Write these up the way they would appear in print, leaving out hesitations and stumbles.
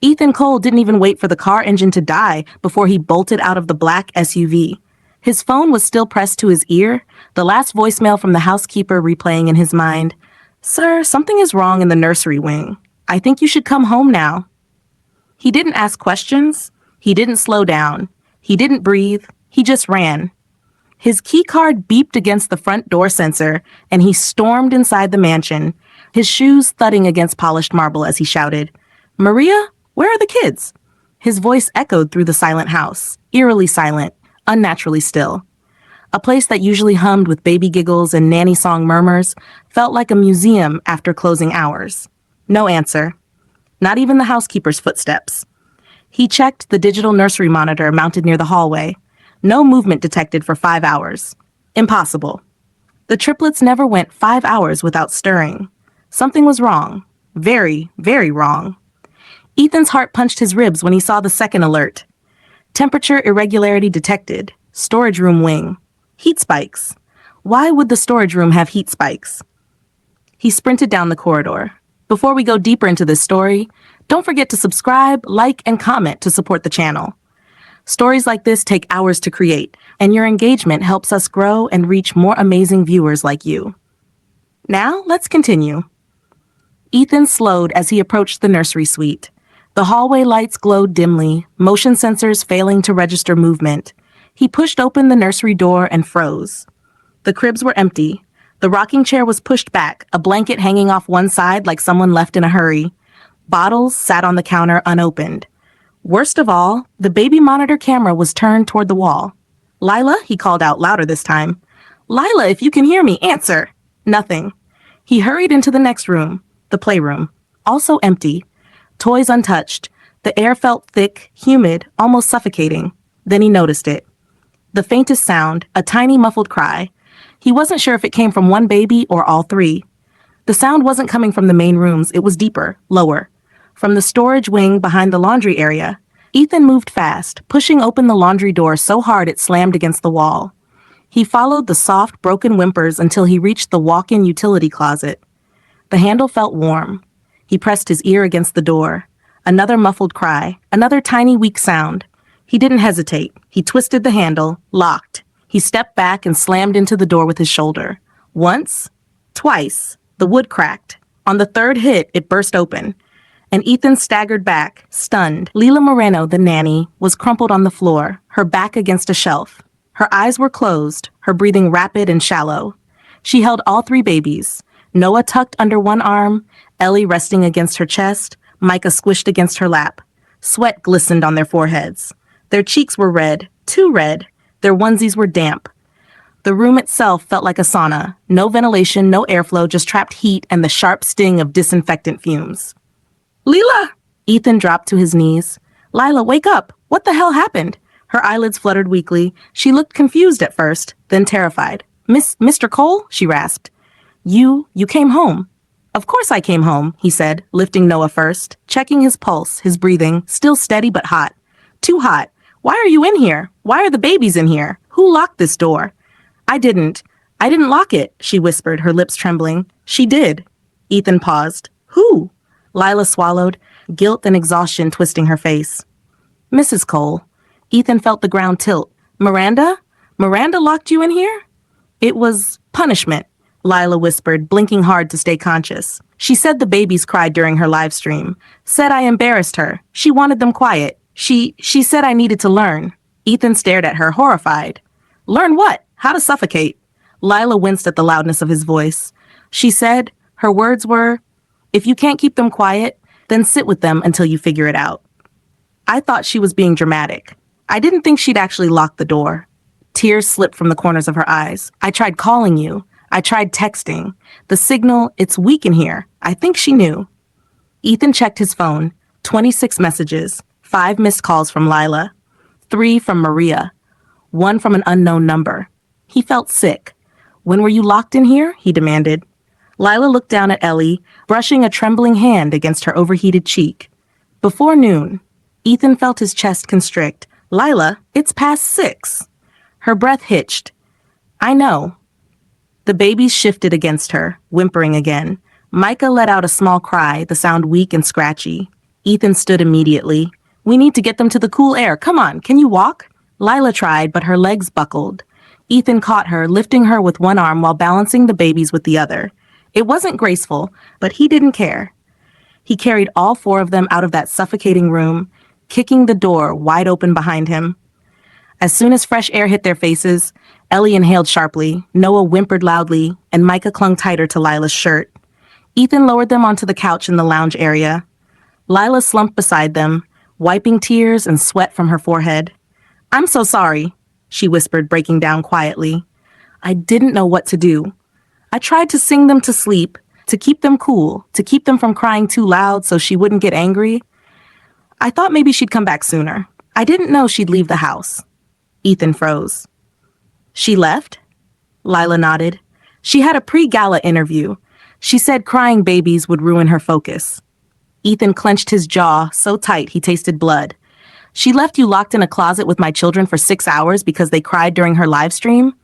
Ethan Cole didn't even wait for the car engine to die before he bolted out of the black SUV. His phone was still pressed to his ear, the last voicemail from the housekeeper replaying in his mind. "Sir, something is wrong in the nursery wing. I think you should come home now." He didn't ask questions. He didn't slow down. He didn't breathe. He just ran. His keycard beeped against the front door sensor, and he stormed inside the mansion, his shoes thudding against polished marble as he shouted, "Maria, where are the kids?" His voice echoed through the silent house, eerily silent, unnaturally still. A place that usually hummed with baby giggles and nanny song murmurs felt like a museum after closing hours. No answer. Not even the housekeeper's footsteps. He checked the digital nursery monitor mounted near the hallway. No movement detected for 5 hours. Impossible. The triplets never went 5 hours without stirring. Something was wrong. Very, very wrong. Ethan's heart punched his ribs when he saw the second alert. Temperature irregularity detected. Storage room wing. Heat spikes. Why would the storage room have heat spikes? He sprinted down the corridor. Before we go deeper into this story, don't forget to subscribe, like, and comment to support the channel. Stories like this take hours to create, and your engagement helps us grow and reach more amazing viewers like you. Now, let's continue. Ethan slowed as he approached the nursery suite. The hallway lights glowed dimly, motion sensors failing to register movement. He pushed open the nursery door and froze. The cribs were empty. The rocking chair was pushed back, a blanket hanging off one side like someone left in a hurry. Bottles sat on the counter unopened. Worst of all, the baby monitor camera was turned toward the wall. "Lila," he called out louder this time. "Lila, if you can hear me, answer." Nothing. He hurried into the next room, the playroom, also empty. Toys untouched. The air felt thick, humid, almost suffocating. Then he noticed it. The faintest sound, a tiny muffled cry. He wasn't sure if it came from one baby or all three. The sound wasn't coming from the main rooms, it was deeper, lower. From the storage wing behind the laundry area. Ethan moved fast, pushing open the laundry door so hard it slammed against the wall. He followed the soft, broken whimpers until he reached the walk-in utility closet. The handle felt warm. He pressed his ear against the door. Another muffled cry, another tiny, weak sound. He didn't hesitate. He twisted the handle, locked. He stepped back and slammed into the door with his shoulder. Once, twice, the wood cracked. On the third hit, it burst open. And Ethan staggered back, stunned. Lila Moreno, the nanny, was crumpled on the floor, her back against a shelf. Her eyes were closed, her breathing rapid and shallow. She held all three babies, Noah tucked under one arm, Ellie resting against her chest, Micah squished against her lap. Sweat glistened on their foreheads. Their cheeks were red, too red. Their onesies were damp. The room itself felt like a sauna. No ventilation, no airflow, just trapped heat and the sharp sting of disinfectant fumes. "Lila!" Ethan dropped to his knees. "Lila, wake up! What the hell happened?" Her eyelids fluttered weakly. She looked confused at first, then terrified. Mr. Cole?" she rasped. You came home." "Of course I came home," he said, lifting Noah first, checking his pulse, his breathing, still steady but hot. "Too hot. Why are you in here? Why are the babies in here? Who locked this door?" I didn't lock it," she whispered, her lips trembling. "She did." Ethan paused. "Who?" Lila swallowed, guilt and exhaustion twisting her face. "Mrs. Cole." Ethan felt the ground tilt. "Miranda? Miranda locked you in here?" "It was punishment," Lila whispered, blinking hard to stay conscious. "She said the babies cried during her live stream. Said I embarrassed her. She wanted them quiet. She said I needed to learn." Ethan stared at her, horrified. "Learn what? How to suffocate?" Lila winced at the loudness of his voice. She said, her words were, "If you can't keep them quiet, then sit with them until you figure it out." I thought she was being dramatic. I didn't think she'd actually lock the door. Tears slipped from the corners of her eyes. "I tried calling you. I tried texting. The signal, it's weak in here." I think she knew. Ethan checked his phone. 26 messages. 5 missed calls from Lila. 3 from Maria. 1 from an unknown number. He felt sick. "When were you locked in here?" he demanded. Lila looked down at Ellie, brushing a trembling hand against her overheated cheek. "Before noon." Ethan felt his chest constrict. "Lila, it's past 6. Her breath hitched. "I know." The babies shifted against her, whimpering again. Micah let out a small cry, the sound weak and scratchy. Ethan stood immediately. We need to get them to the cool air. Come on, can you walk? Lila tried, but her legs buckled. Ethan caught her, lifting her with one arm while balancing the babies with the other. It wasn't graceful, but he didn't care. He carried all four of them out of that suffocating room, kicking the door wide open behind him. As soon as fresh air hit their faces, Ellie inhaled sharply, Noah whimpered loudly, and Micah clung tighter to Lila's shirt. Ethan lowered them onto the couch in the lounge area. Lila slumped beside them, wiping tears and sweat from her forehead. I'm so sorry, she whispered, breaking down quietly. I didn't know what to do. I tried to sing them to sleep, to keep them cool, to keep them from crying too loud so she wouldn't get angry. I thought maybe she'd come back sooner. I didn't know she'd leave the house. Ethan froze. She left? Lila nodded. She had a pre-gala interview. She said crying babies would ruin her focus. Ethan clenched his jaw so tight he tasted blood. She left you locked in a closet with my children for 6 hours because they cried during her live stream?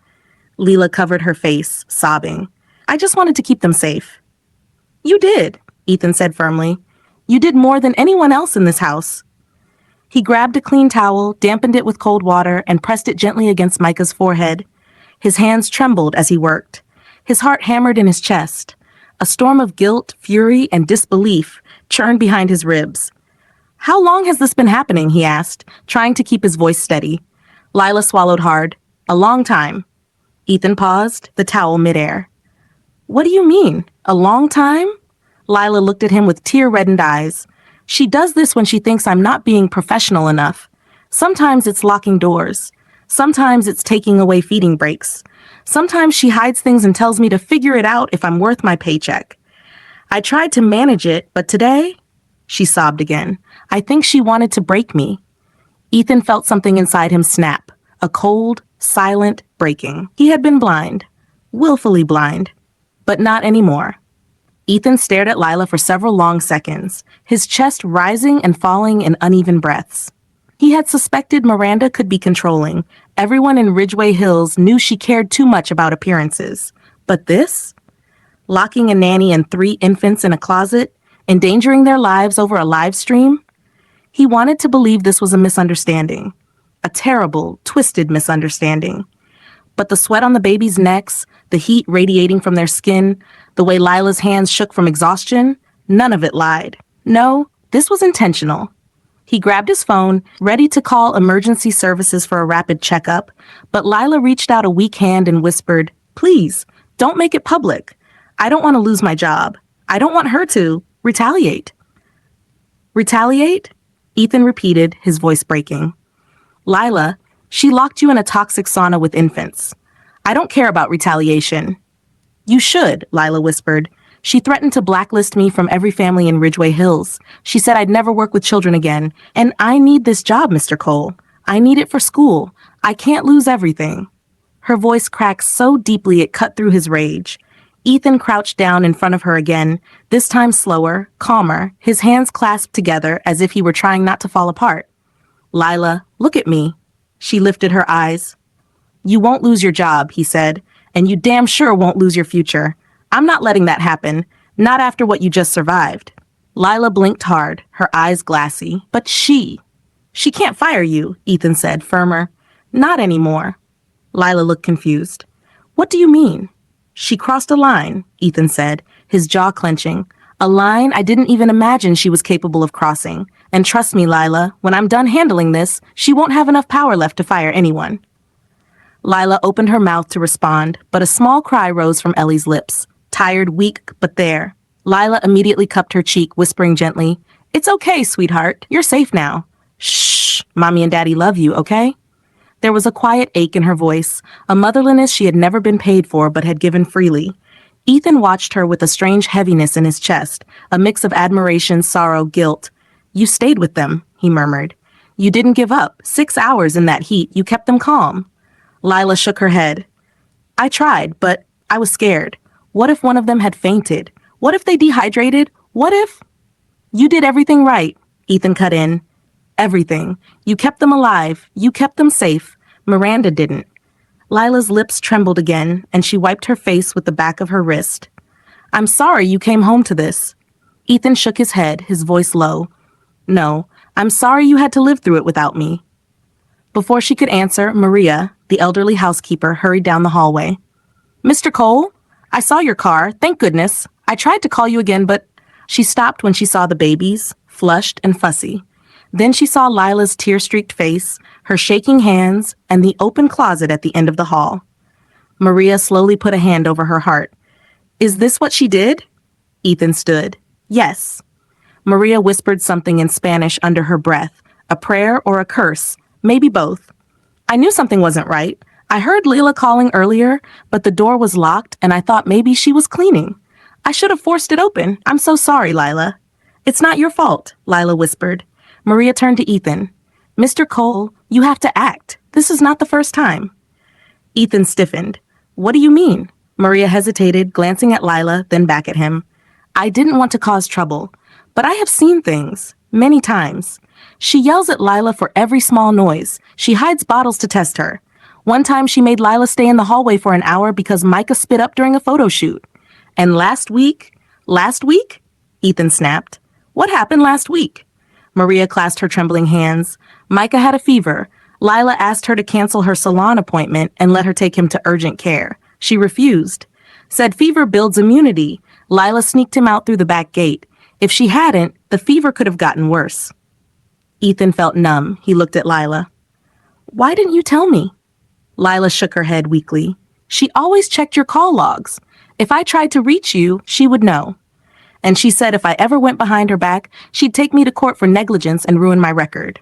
Leela covered her face, sobbing. I just wanted to keep them safe. You did, Ethan said firmly. You did more than anyone else in this house. He grabbed a clean towel, dampened it with cold water, and pressed it gently against Micah's forehead. His hands trembled as he worked. His heart hammered in his chest. A storm of guilt, fury, and disbelief churned behind his ribs. How long has this been happening? He asked, trying to keep his voice steady. Lila swallowed hard. A long time. Ethan paused, the towel midair. What do you mean? A long time? Lila looked at him with tear-reddened eyes. She does this when she thinks I'm not being professional enough. Sometimes it's locking doors. Sometimes it's taking away feeding breaks. Sometimes she hides things and tells me to figure it out if I'm worth my paycheck. I tried to manage it, but today, she sobbed again. I think she wanted to break me. Ethan felt something inside him snap, a cold, silent breaking. He had been blind, willfully blind, but not anymore. Ethan stared at Lila for several long seconds, his chest rising and falling in uneven breaths. He had suspected Miranda could be controlling. Everyone in Ridgeway Hills knew she cared too much about appearances. But this? Locking a nanny and 3 infants in a closet, endangering their lives over a live stream? He wanted to believe this was a misunderstanding. A terrible, twisted misunderstanding. But the sweat on the babies' necks, the heat radiating from their skin, the way Lila's hands shook from exhaustion, none of it lied. No, this was intentional. He grabbed his phone, ready to call emergency services for a rapid checkup, but Lila reached out a weak hand and whispered, "Please, don't make it public. I don't want to lose my job. I don't want her to retaliate." Retaliate? Ethan repeated, his voice breaking. Lila, she locked you in a toxic sauna with infants. I don't care about retaliation. You should, Lila whispered. She threatened to blacklist me from every family in Ridgeway Hills. She said I'd never work with children again. And I need this job, Mr. Cole. I need it for school. I can't lose everything. Her voice cracked so deeply it cut through his rage. Ethan crouched down in front of her again, this time slower, calmer, his hands clasped together as if he were trying not to fall apart. Lila, look at me. She lifted her eyes. You won't lose your job, he said, and you damn sure won't lose your future. I'm not letting that happen, not after what you just survived. Lila blinked hard, her eyes glassy. But she can't fire you, Ethan said, firmer. Not anymore. Lila looked confused. What do you mean? She crossed a line, Ethan said, his jaw clenching. A line I didn't even imagine she was capable of crossing. And trust me, Lila, when I'm done handling this, she won't have enough power left to fire anyone. Lila opened her mouth to respond, but a small cry rose from Ellie's lips. Tired, weak, but there. Lila immediately cupped her cheek, whispering gently, It's okay, sweetheart. You're safe now. Shh, Mommy and Daddy love you, okay? There was a quiet ache in her voice, a motherliness she had never been paid for but had given freely. Ethan watched her with a strange heaviness in his chest, a mix of admiration, sorrow, guilt. You stayed with them, he murmured. You didn't give up. 6 hours in that heat. You kept them calm. Lila shook her head. I tried, but I was scared. What if one of them had fainted? What if they dehydrated? What if... You did everything right, Ethan cut in. Everything. You kept them alive. You kept them safe. Miranda didn't. Lila's lips trembled again, and she wiped her face with the back of her wrist. I'm sorry you came home to this. Ethan shook his head, his voice low. No, I'm sorry you had to live through it without me. Before she could answer, Maria, the elderly housekeeper, hurried down the hallway. Mr. Cole, I saw your car, thank goodness. I tried to call you again, but... She stopped when she saw the babies, flushed and fussy. Then she saw Lila's tear-streaked face, her shaking hands, and the open closet at the end of the hall. Maria slowly put a hand over her heart. Is this what she did? Ethan stood. Yes. Maria whispered something in Spanish under her breath, a prayer or a curse, maybe both. I knew something wasn't right. I heard Lila calling earlier, but the door was locked and I thought maybe she was cleaning. I should have forced it open. I'm so sorry, Lila. It's not your fault, Lila whispered. Maria turned to Ethan. Mr. Cole, you have to act. This is not the first time. Ethan stiffened. What do you mean? Maria hesitated, glancing at Lila, then back at him. I didn't want to cause trouble, but I have seen things, many times. She yells at Lila for every small noise. She hides bottles to test her. One time she made Lila stay in the hallway for an hour because Micah spit up during a photo shoot. And last week? Ethan snapped. What happened last week? Maria clasped her trembling hands. Micah had a fever. Lila asked her to cancel her salon appointment and let her take him to urgent care. She refused. Said fever builds immunity. Lila sneaked him out through the back gate. If she hadn't, the fever could have gotten worse. Ethan felt numb. He looked at Lila. Why didn't you tell me? Lila shook her head weakly. She always checked your call logs. If I tried to reach you, she would know. And she said if I ever went behind her back, she'd take me to court for negligence and ruin my record.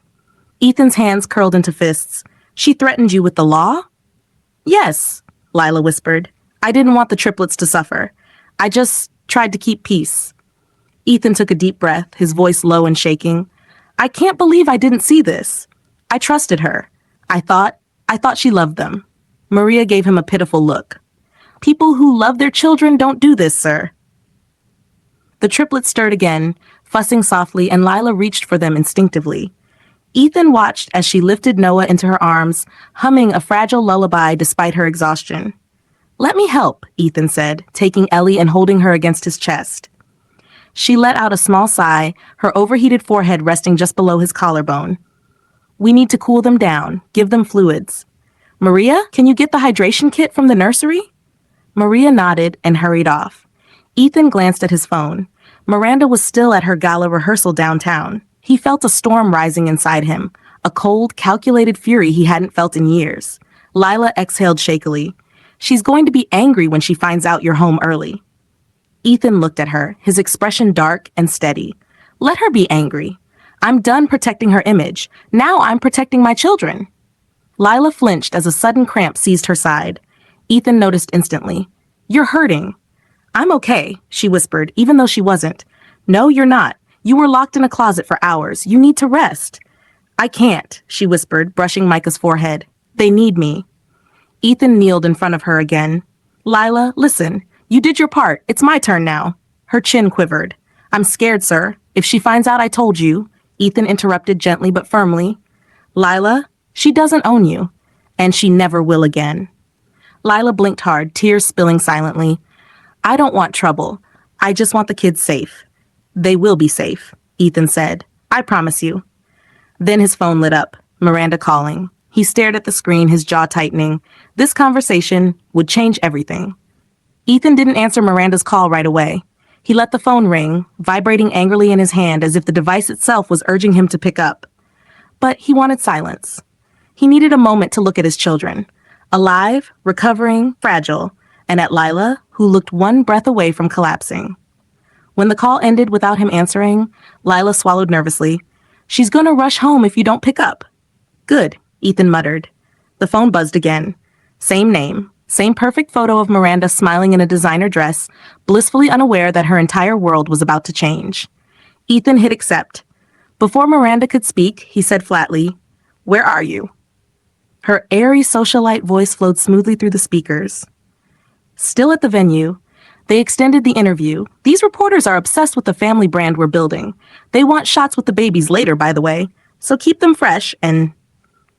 Ethan's hands curled into fists. She threatened you with the law? Yes, Lila whispered. I didn't want the triplets to suffer. I just tried to keep peace. Ethan took a deep breath, his voice low and shaking. I can't believe I didn't see this. I trusted her. I thought she loved them. Maria gave him a pitiful look. People who love their children don't do this, sir. The triplets stirred again, fussing softly, and Lila reached for them instinctively. Ethan watched as she lifted Noah into her arms, humming a fragile lullaby despite her exhaustion. Let me help, Ethan said, taking Ellie and holding her against his chest. She let out a small sigh, her overheated forehead resting just below his collarbone. We need to cool them down, give them fluids. Maria, can you get the hydration kit from the nursery? Maria nodded and hurried off. Ethan glanced at his phone. Miranda was still at her gala rehearsal downtown. He felt a storm rising inside him, a cold, calculated fury he hadn't felt in years. Lila exhaled shakily. She's going to be angry when she finds out you're home early. Ethan looked at her, his expression dark and steady. Let her be angry. I'm done protecting her image. Now I'm protecting my children. Lila flinched as a sudden cramp seized her side. Ethan noticed instantly. You're hurting. I'm okay, she whispered, even though she wasn't. No, you're not. You were locked in a closet for hours. You need to rest. I can't, she whispered, brushing Micah's forehead. They need me. Ethan kneeled in front of her again. Lila, listen. You did your part. It's my turn now. Her chin quivered. I'm scared, sir. If she finds out I told you, Ethan interrupted gently but firmly. Lila, she doesn't own you, and she never will again. Lila blinked hard, tears spilling silently. I don't want trouble. I just want the kids safe. They will be safe, Ethan said. I promise you. Then his phone lit up, Miranda calling. He stared at the screen, his jaw tightening. This conversation would change everything. Ethan didn't answer Miranda's call right away. He let the phone ring, vibrating angrily in his hand as if the device itself was urging him to pick up. But he wanted silence. He needed a moment to look at his children. Alive, recovering, fragile, and at Lila, who looked one breath away from collapsing. When the call ended without him answering, Lila swallowed nervously. She's gonna rush home if you don't pick up. Good, Ethan muttered. The phone buzzed again. Same name, same perfect photo of Miranda smiling in a designer dress, blissfully unaware that her entire world was about to change. Ethan hit accept. Before Miranda could speak, he said flatly, Where are you? Her airy socialite voice flowed smoothly through the speakers. Still at the venue, they extended the interview. These reporters are obsessed with the family brand we're building. They want shots with the babies later, by the way, so keep them fresh and...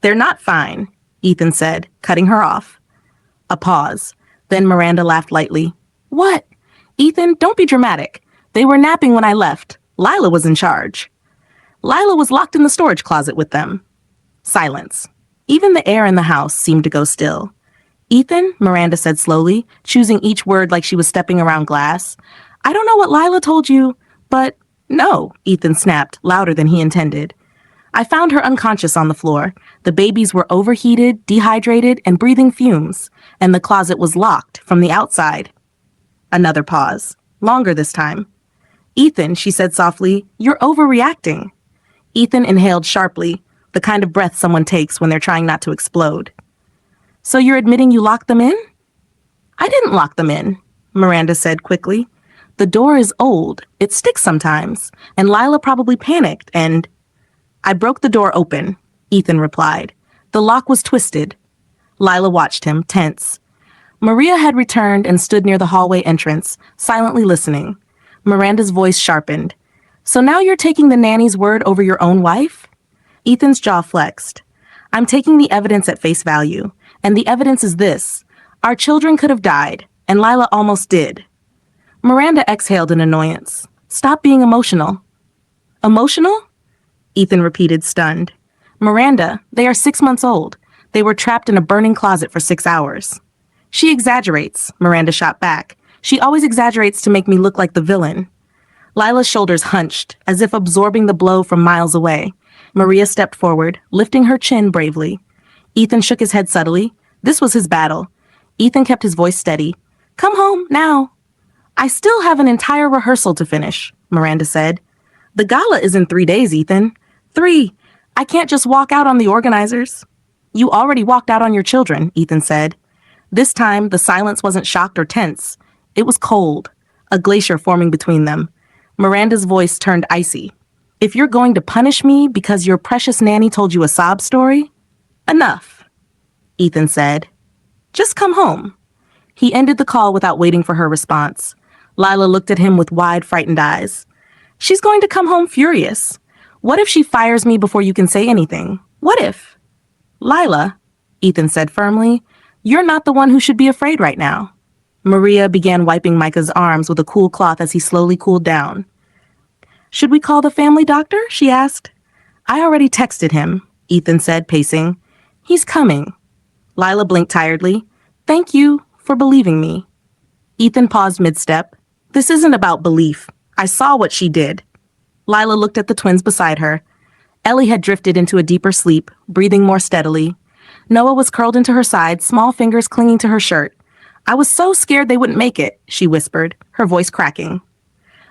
They're not fine, Ethan said, cutting her off. A pause. Then Miranda laughed lightly. What? Ethan, don't be dramatic. They were napping when I left. Lila was in charge. Lila was locked in the storage closet with them. Silence. Even the air in the house seemed to go still. Ethan, Miranda said slowly, choosing each word like she was stepping around glass. I don't know what Lila told you, but no, Ethan snapped, louder than he intended. I found her unconscious on the floor. The babies were overheated, dehydrated, and breathing fumes, and the closet was locked from the outside. Another pause. Longer this time. Ethan, she said softly, you're overreacting. Ethan inhaled sharply, the kind of breath someone takes when they're trying not to explode. So you're admitting you locked them in? I didn't lock them in, Miranda said quickly. The door is old. It sticks sometimes, and Lila probably panicked and... I broke the door open, Ethan replied. The lock was twisted. Lila watched him, tense. Maria had returned and stood near the hallway entrance, silently listening. Miranda's voice sharpened. So now you're taking the nanny's word over your own wife? Ethan's jaw flexed. I'm taking the evidence at face value, and the evidence is this. Our children could have died, and Lila almost did. Miranda exhaled in annoyance. Stop being emotional. Emotional? Ethan repeated, stunned. Miranda, they are 6 months old. They were trapped in a burning closet for 6 hours. She exaggerates, Miranda shot back. She always exaggerates to make me look like the villain. Lila's shoulders hunched, as if absorbing the blow from miles away. Maria stepped forward, lifting her chin bravely. Ethan shook his head subtly. This was his battle. Ethan kept his voice steady. Come home, now. I still have an entire rehearsal to finish, Miranda said. The gala is in 3 days, Ethan. 3. I can't just walk out on the organizers. You already walked out on your children, Ethan said. This time, the silence wasn't shocked or tense. It was cold, a glacier forming between them. Miranda's voice turned icy. If you're going to punish me because your precious nanny told you a sob story, enough, Ethan said. Just come home. He ended the call without waiting for her response. Lila looked at him with wide, frightened eyes. She's going to come home furious. What if she fires me before you can say anything? What if? Lila, Ethan said firmly, you're not the one who should be afraid right now. Maria began wiping Micah's arms with a cool cloth as he slowly cooled down. Should we call the family doctor? She asked. I already texted him, Ethan said, pacing. He's coming. Lila blinked tiredly. Thank you for believing me. Ethan paused mid-step. This isn't about belief. I saw what she did. Lila looked at the twins beside her. Ellie had drifted into a deeper sleep, breathing more steadily. Noah was curled into her side, small fingers clinging to her shirt. I was so scared they wouldn't make it, she whispered, her voice cracking.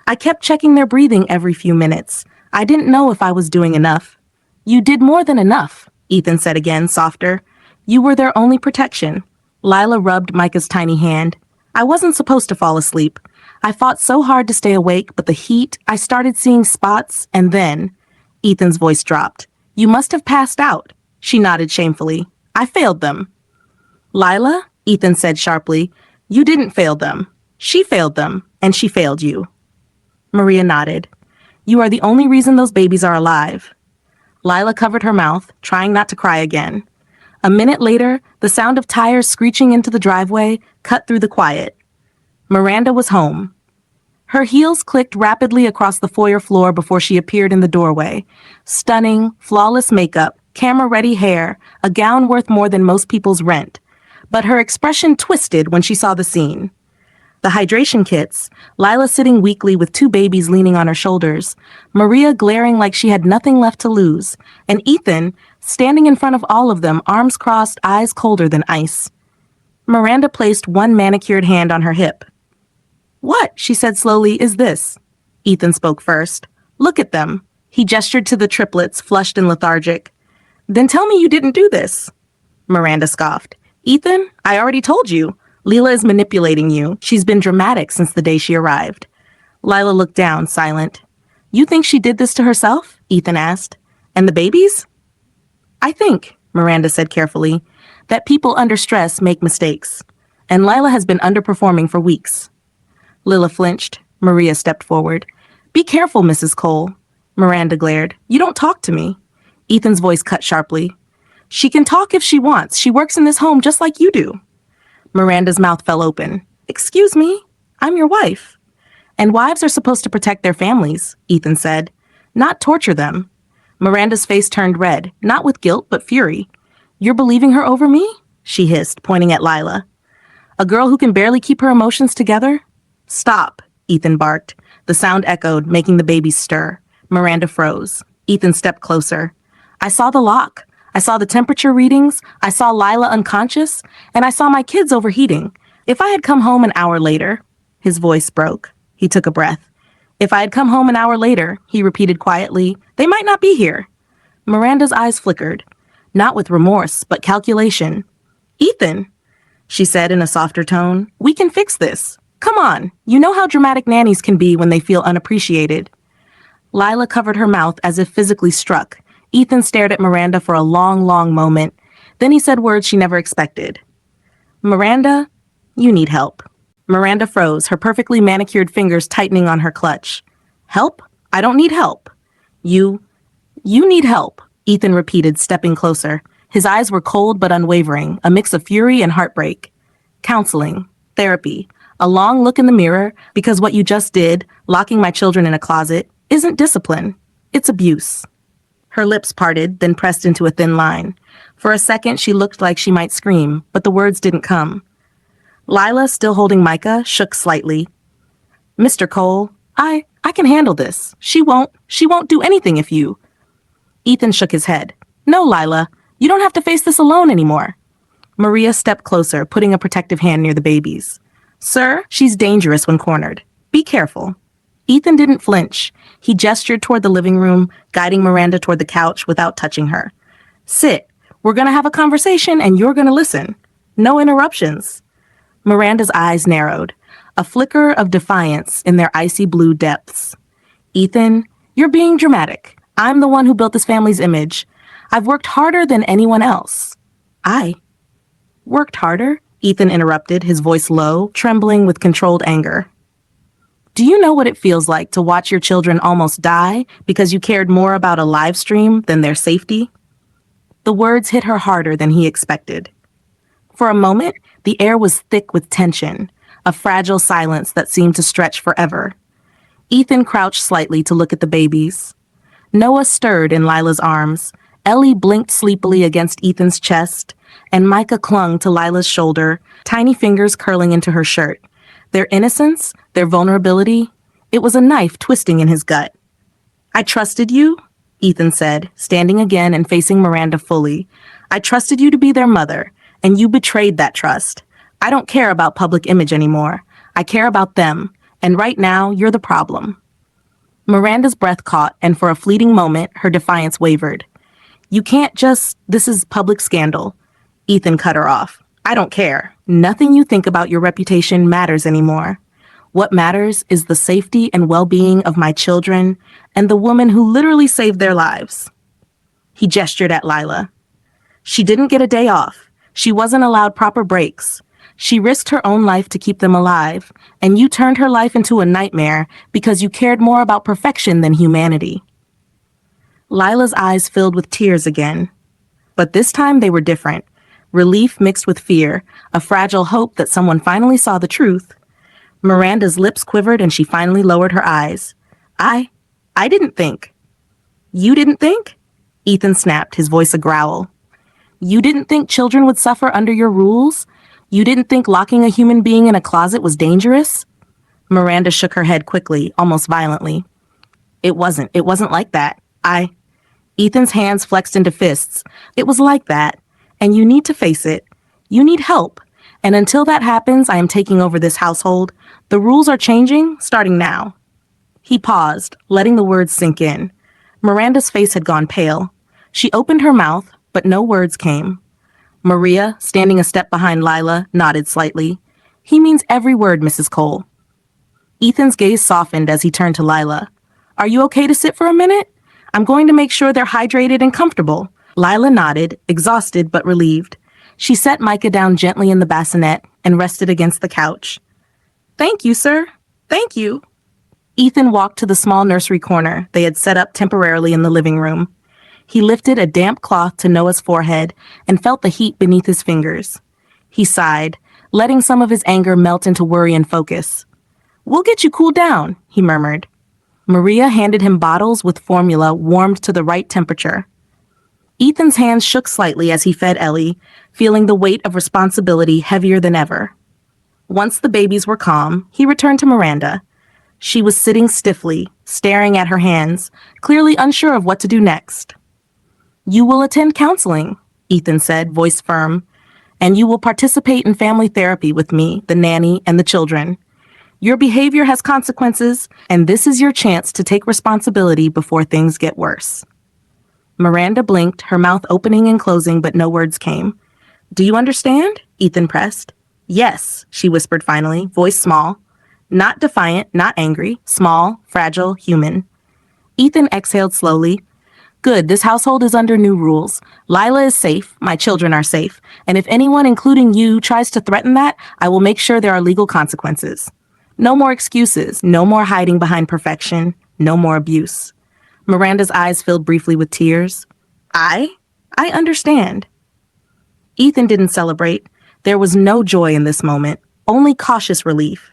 I kept checking their breathing every few minutes. I didn't know if I was doing enough. You did more than enough, Ethan said again, softer. You were their only protection. Lila rubbed Micah's tiny hand. I wasn't supposed to fall asleep. I fought so hard to stay awake, but the heat, I started seeing spots, and then... Ethan's voice dropped. You must have passed out. She nodded shamefully. I failed them. Lila, Ethan said sharply, you didn't fail them. She failed them, and she failed you. Maria nodded. You are the only reason those babies are alive. Lila covered her mouth, trying not to cry again. A minute later, the sound of tires screeching into the driveway cut through the quiet. Miranda was home. Her heels clicked rapidly across the foyer floor before she appeared in the doorway. Stunning, flawless makeup, camera-ready hair, a gown worth more than most people's rent. But her expression twisted when she saw the scene. The hydration kits, Lila sitting weakly with 2 babies leaning on her shoulders, Maria glaring like she had nothing left to lose, and Ethan standing in front of all of them, arms crossed, eyes colder than ice. Miranda placed one manicured hand on her hip. What, she said slowly, is this? Ethan spoke first. Look at them. He gestured to the triplets, flushed and lethargic. Then tell me you didn't do this. Miranda scoffed. Ethan, I already told you. Lila is manipulating you. She's been dramatic since the day she arrived. Lila looked down, silent. You think she did this to herself? Ethan asked. And the babies? I think, Miranda said carefully, that people under stress make mistakes. And Lila has been underperforming for weeks. Lila flinched. Maria stepped forward. Be careful, Mrs. Cole. Miranda glared. You don't talk to me. Ethan's voice cut sharply. She can talk if she wants. She works in this home just like you do. Miranda's mouth fell open. Excuse me? I'm your wife. And wives are supposed to protect their families, Ethan said. Not torture them. Miranda's face turned red, not with guilt, but fury. You're believing her over me? She hissed, pointing at Lila. A girl who can barely keep her emotions together? Stop, Ethan barked. The sound echoed, making the babies stir. Miranda froze. Ethan stepped closer. I saw the lock. I saw the temperature readings. I saw Lila unconscious. And I saw my kids overheating. If I had come home an hour later... His voice broke. He took a breath. If I had come home an hour later, he repeated quietly, they might not be here. Miranda's eyes flickered. Not with remorse, but calculation. Ethan, she said in a softer tone, we can fix this. Come on, you know how dramatic nannies can be when they feel unappreciated. Lila covered her mouth as if physically struck. Ethan stared at Miranda for a long, long moment. Then he said words she never expected. Miranda, you need help. Miranda froze, her perfectly manicured fingers tightening on her clutch. Help? I don't need help. You need help, Ethan repeated, stepping closer. His eyes were cold but unwavering, a mix of fury and heartbreak. Counseling, therapy, a long look in the mirror, because what you just did, locking my children in a closet, isn't discipline. It's abuse. Her lips parted, then pressed into a thin line. For a second, she looked like she might scream, but the words didn't come. Lila, still holding Micah, shook slightly. Mr. Cole, I can handle this. She won't do anything if you... Ethan shook his head. No, Lila, you don't have to face this alone anymore. Maria stepped closer, putting a protective hand near the babies. Sir, she's dangerous when cornered. Be careful. Ethan didn't flinch. He gestured toward the living room, guiding Miranda toward the couch without touching her. Sit. We're going to have a conversation and you're going to listen. No interruptions. Miranda's eyes narrowed, a flicker of defiance in their icy blue depths. Ethan, you're being dramatic. I'm the one who built this family's image. I've worked harder than anyone else. I worked harder? Ethan interrupted, his voice low, trembling with controlled anger. Do you know what it feels like to watch your children almost die because you cared more about a live stream than their safety? The words hit her harder than he expected. For a moment, the air was thick with tension, a fragile silence that seemed to stretch forever. Ethan crouched slightly to look at the babies. Noah stirred in Lila's arms. Ellie blinked sleepily against Ethan's chest, and Micah clung to Lila's shoulder, tiny fingers curling into her shirt. Their innocence, their vulnerability, it was a knife twisting in his gut. I trusted you, Ethan said, standing again and facing Miranda fully. I trusted you to be their mother. And you betrayed that trust. I don't care about public image anymore. I care about them. And right now, you're the problem. Miranda's breath caught, and for a fleeting moment, her defiance wavered. You can't just... This is public scandal. Ethan cut her off. I don't care. Nothing you think about your reputation matters anymore. What matters is the safety and well-being of my children and the woman who literally saved their lives. He gestured at Lila. She didn't get a day off. She wasn't allowed proper breaks. She risked her own life to keep them alive, and you turned her life into a nightmare because you cared more about perfection than humanity. Lila's eyes filled with tears again. But this time they were different. Relief mixed with fear, a fragile hope that someone finally saw the truth. Miranda's lips quivered and she finally lowered her eyes. I didn't think. You didn't think? Ethan snapped, his voice a growl. You didn't think children would suffer under your rules? You didn't think locking a human being in a closet was dangerous? Miranda shook her head quickly, almost violently. It wasn't like that. Ethan's hands flexed into fists. It was like that. And you need to face it. You need help. And until that happens, I am taking over this household. The rules are changing, starting now. He paused, letting the words sink in. Miranda's face had gone pale. She opened her mouth, but no words came. Maria, standing a step behind Lila, nodded slightly. He means every word, Mrs. Cole. Ethan's gaze softened as he turned to Lila. Are you okay to sit for a minute? I'm going to make sure they're hydrated and comfortable. Lila nodded, exhausted but relieved. She set Micah down gently in the bassinet and rested against the couch. Thank you, sir. Thank you. Ethan walked to the small nursery corner they had set up temporarily in the living room. He lifted a damp cloth to Noah's forehead and felt the heat beneath his fingers. He sighed, letting some of his anger melt into worry and focus. We'll get you cooled down, he murmured. Maria handed him bottles with formula warmed to the right temperature. Ethan's hands shook slightly as he fed Ellie, feeling the weight of responsibility heavier than ever. Once the babies were calm, he returned to Miranda. She was sitting stiffly, staring at her hands, clearly unsure of what to do next. "You will attend counseling," Ethan said, voice firm, "and you will participate in family therapy with me, the nanny, and the children. Your behavior has consequences, and this is your chance to take responsibility before things get worse." Miranda blinked, her mouth opening and closing, but no words came. "Do you understand?" Ethan pressed. "Yes," she whispered finally, voice small. Not defiant, not angry, small, fragile, human. Ethan exhaled slowly. "Good, this household is under new rules. Lila is safe, my children are safe, and if anyone, including you, tries to threaten that, I will make sure there are legal consequences. No more excuses, no more hiding behind perfection, no more abuse." Miranda's eyes filled briefly with tears. I understand." Ethan didn't celebrate. There was no joy in this moment, only cautious relief.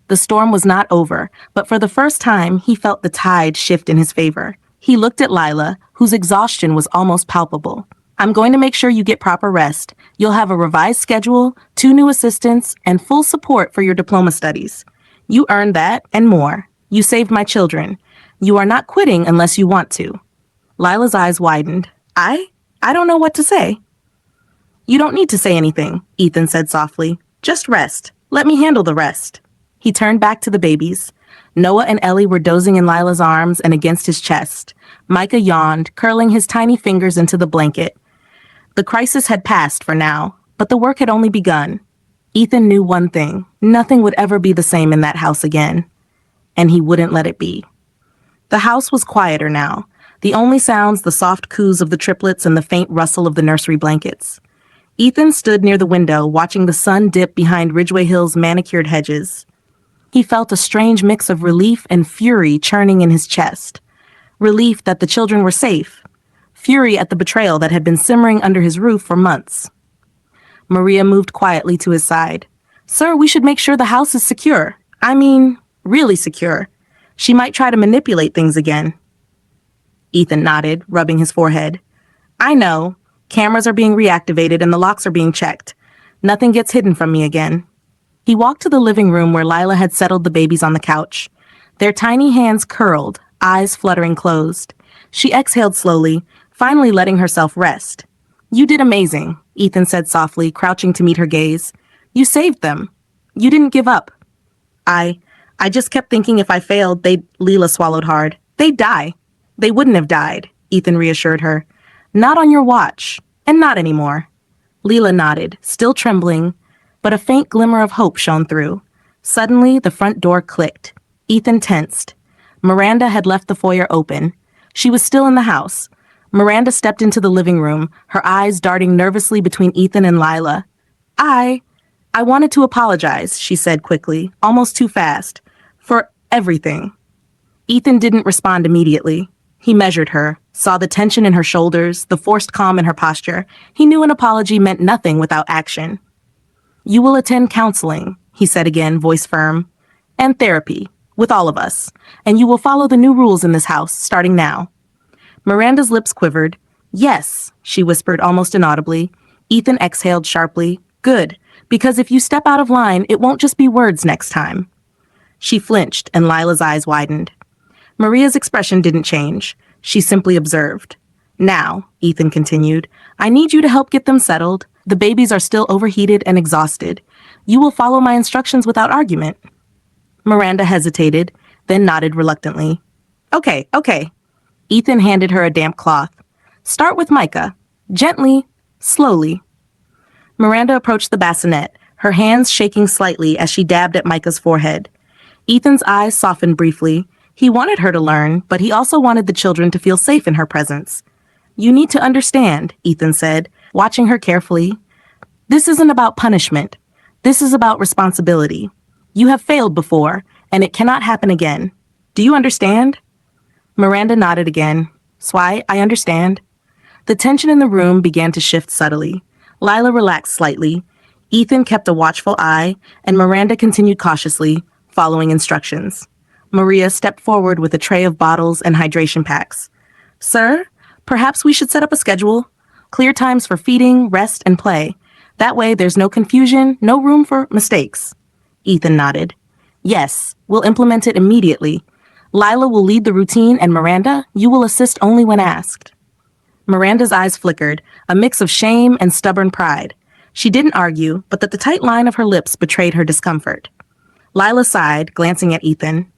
The storm was not over, but for the first time, he felt the tide shift in his favor. He looked at Lila, whose exhaustion was almost palpable. "I'm going to make sure you get proper rest. You'll have a revised schedule, 2 new assistants, and full support for your diploma studies. You earned that and more. You saved my children. You are not quitting unless you want to." Lila's eyes widened. I don't know what to say." "You don't need to say anything," Ethan said softly. "Just rest. Let me handle the rest." He turned back to the babies. Noah and Ellie were dozing in Lila's arms and against his chest. Micah yawned, curling his tiny fingers into the blanket. The crisis had passed for now, but the work had only begun. Ethan knew one thing: nothing would ever be the same in that house again. And he wouldn't let it be. The house was quieter now. The only sounds, the soft coos of the triplets and the faint rustle of the nursery blankets. Ethan stood near the window, watching the sun dip behind Ridgeway Hill's manicured hedges. He felt a strange mix of relief and fury churning in his chest. Relief that the children were safe. Fury at the betrayal that had been simmering under his roof for months. Maria moved quietly to his side. "Sir, we should make sure the house is secure. I mean, really secure. She might try to manipulate things again." Ethan nodded, rubbing his forehead. "I know. Cameras are being reactivated and the locks are being checked. Nothing gets hidden from me again." He walked to the living room where Lila had settled the babies on the couch. Their tiny hands curled, eyes fluttering closed. She exhaled slowly, finally letting herself rest. "You did amazing," Ethan said softly, crouching to meet her gaze. "You saved them. You didn't give up." I just kept thinking if I failed, Lila swallowed hard. "They'd die." "They wouldn't have died," Ethan reassured her. "Not on your watch, and not anymore." Lila nodded, still trembling, but a faint glimmer of hope shone through. Suddenly, the front door clicked. Ethan tensed. Miranda had left the foyer open. She was still in the house. Miranda stepped into the living room, her eyes darting nervously between Ethan and Lila. I wanted to apologize," she said quickly, almost too fast, "for everything." Ethan didn't respond immediately. He measured her, saw the tension in her shoulders, the forced calm in her posture. He knew an apology meant nothing without action. "You will attend counseling," he said again, voice firm, "and therapy, with all of us, and you will follow the new rules in this house, starting now." Miranda's lips quivered. "Yes," she whispered almost inaudibly. Ethan exhaled sharply. "Good, because if you step out of line, it won't just be words next time." She flinched, and Lila's eyes widened. Maria's expression didn't change. She simply observed. "Now," Ethan continued, "I need you to help get them settled. The babies are still overheated and exhausted. You will follow my instructions without argument." Miranda hesitated, then nodded reluctantly. Okay. Ethan handed her a damp cloth. "Start with Micah. Gently, slowly." Miranda approached the bassinet, her hands shaking slightly as she dabbed at Micah's forehead. Ethan's eyes softened briefly. He wanted her to learn, but he also wanted the children to feel safe in her presence. "You need to understand," Ethan said, watching her carefully. "This isn't about punishment. This is about responsibility. You have failed before, and it cannot happen again. Do you understand?" Miranda nodded again. "Swy, I understand." The tension in the room began to shift subtly. Lila relaxed slightly. Ethan kept a watchful eye, and Miranda continued cautiously, following instructions. Maria stepped forward with a tray of bottles and hydration packs. Sir, perhaps we should set up a schedule. Clear times for feeding, rest, and play. That way there's no confusion, no room for mistakes. Ethan nodded. Yes, we'll implement it immediately. Lila will lead the routine and Miranda, you will assist only when asked. Miranda's eyes flickered, a mix of shame and stubborn pride. She didn't argue, but that the tight line of her lips betrayed her discomfort. Lila sighed, glancing at Ethan.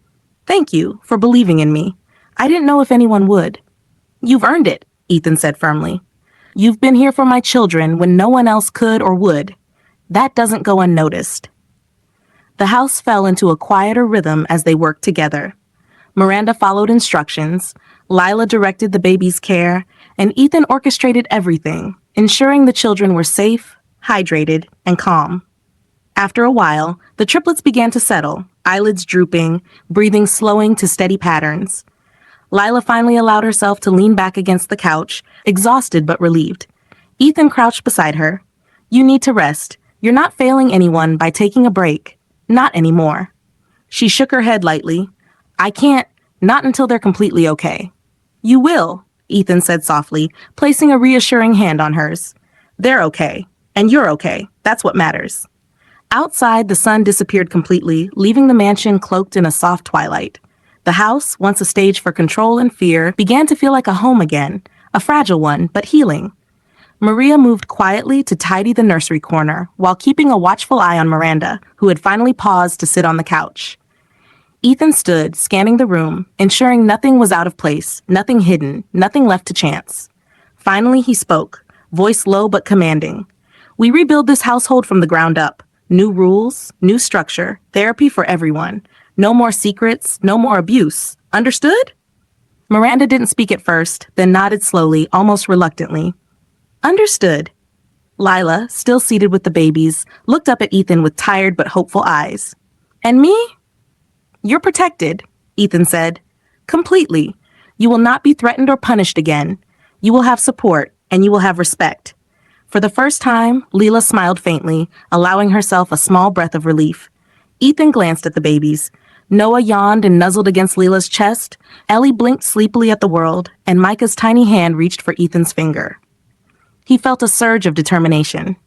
Thank you for believing in me. I didn't know if anyone would. You've earned it, Ethan said firmly. You've been here for my children when no one else could or would. That doesn't go unnoticed. The house fell into a quieter rhythm as they worked together. Miranda followed instructions, Lila directed the baby's care, and Ethan orchestrated everything, ensuring the children were safe, hydrated, and calm. After a while, the triplets began to settle, eyelids drooping, breathing slowing to steady patterns. Lila finally allowed herself to lean back against the couch, exhausted but relieved. Ethan crouched beside her. You need to rest. You're not failing anyone by taking a break. Not anymore. She shook her head lightly. I can't, not until they're completely okay. You will, Ethan said softly, placing a reassuring hand on hers. They're okay, and you're okay. That's what matters. Outside, the sun disappeared completely, leaving the mansion cloaked in a soft twilight. The house, once a stage for control and fear, began to feel like a home again, a fragile one, but healing. Maria moved quietly to tidy the nursery corner, while keeping a watchful eye on Miranda, who had finally paused to sit on the couch. Ethan stood, scanning the room, ensuring nothing was out of place, nothing hidden, nothing left to chance. Finally, he spoke, voice low but commanding. We rebuild this household from the ground up. New rules, new structure, therapy for everyone. No more secrets, no more abuse. Understood? Miranda didn't speak at first, then nodded slowly, almost reluctantly. Understood. Lila, still seated with the babies, looked up at Ethan with tired but hopeful eyes. And me? You're protected, Ethan said. Completely. You will not be threatened or punished again. You will have support, and you will have respect. For the first time, Leela smiled faintly, allowing herself a small breath of relief. Ethan glanced at the babies. Noah yawned and nuzzled against Leela's chest. Ellie blinked sleepily at the world, and Micah's tiny hand reached for Ethan's finger. He felt a surge of determination.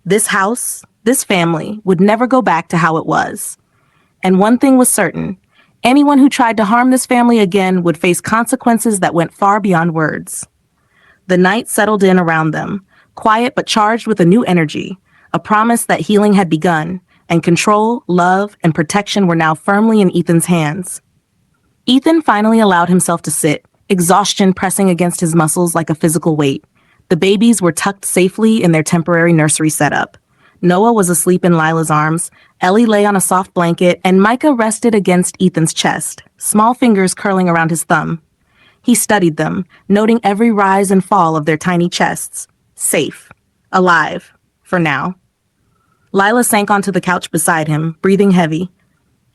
This house, this family, would never go back to how it was. And one thing was certain. Anyone who tried to harm this family again would face consequences that went far beyond words. The night settled in around them, quiet but charged with a new energy, a promise that healing had begun, and control, love, and protection were now firmly in Ethan's hands. Ethan finally allowed himself to sit, exhaustion pressing against his muscles like a physical weight. The babies were tucked safely in their temporary nursery setup. Noah was asleep in Lila's arms, Ellie lay on a soft blanket, and Micah rested against Ethan's chest, small fingers curling around his thumb. He studied them, noting every rise and fall of their tiny chests. Safe. Alive. For now. Lila sank onto the couch beside him, breathing heavy.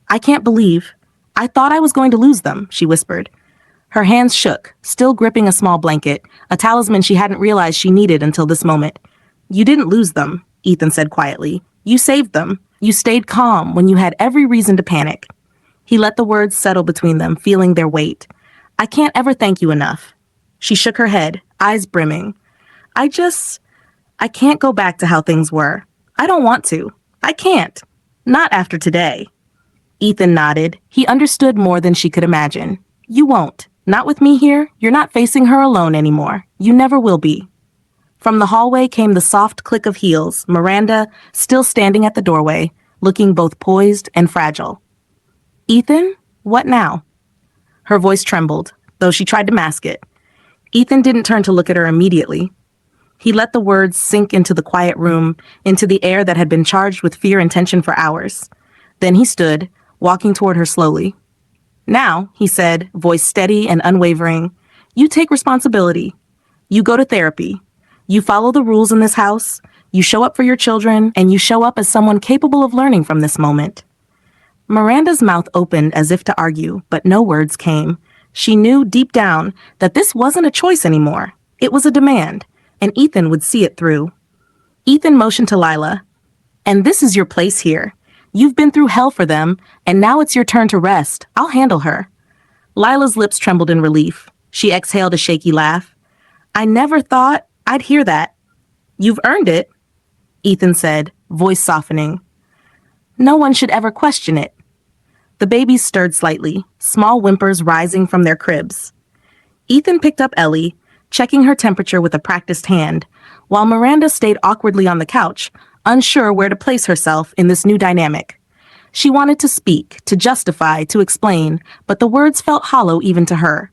I can't believe. I thought I was going to lose them, she whispered. Her hands shook, still gripping a small blanket, a talisman she hadn't realized she needed until this moment. You didn't lose them, Ethan said quietly. You saved them. You stayed calm when you had every reason to panic. He let the words settle between them, feeling their weight. I can't ever thank you enough. She shook her head, eyes brimming. I can't go back to how things were. I don't want to. I can't. Not after today. Ethan nodded. He understood more than she could imagine. You won't. Not with me here. You're not facing her alone anymore. You never will be. From the hallway came the soft click of heels, Miranda still standing at the doorway, looking both poised and fragile. Ethan, what now? Her voice trembled, though she tried to mask it. Ethan didn't turn to look at her immediately. He let the words sink into the quiet room, into the air that had been charged with fear and tension for hours. Then he stood, walking toward her slowly. Now, he said, voice steady and unwavering, you take responsibility. You go to therapy. You follow the rules in this house. You show up for your children, and you show up as someone capable of learning from this moment. Miranda's mouth opened as if to argue, but no words came. She knew deep down that this wasn't a choice anymore. It was a demand, and Ethan would see it through. Ethan motioned to Lila. And this is your place here. You've been through hell for them, and now it's your turn to rest. I'll handle her. Lila's lips trembled in relief. She exhaled a shaky laugh. I never thought I'd hear that. You've earned it, Ethan said, voice softening. No one should ever question it. The babies stirred slightly, small whimpers rising from their cribs. Ethan picked up Ellie, checking her temperature with a practiced hand, while Miranda stayed awkwardly on the couch, unsure where to place herself in this new dynamic. She wanted to speak, to justify, to explain, but the words felt hollow even to her.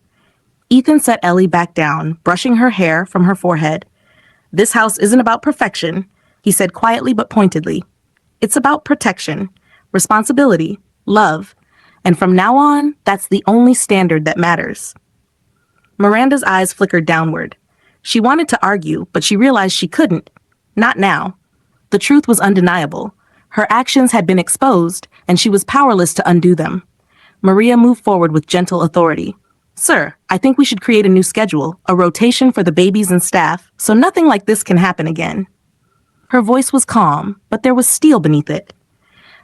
Ethan set Ellie back down, brushing her hair from her forehead. This house isn't about perfection, he said quietly but pointedly. It's about protection, responsibility, love, and from now on, that's the only standard that matters. Miranda's eyes flickered downward. She wanted to argue, but she realized she couldn't. Not now. The truth was undeniable. Her actions had been exposed, and she was powerless to undo them. Maria moved forward with gentle authority. Sir, I think we should create a new schedule, a rotation for the babies and staff, so nothing like this can happen again. Her voice was calm, but there was steel beneath it.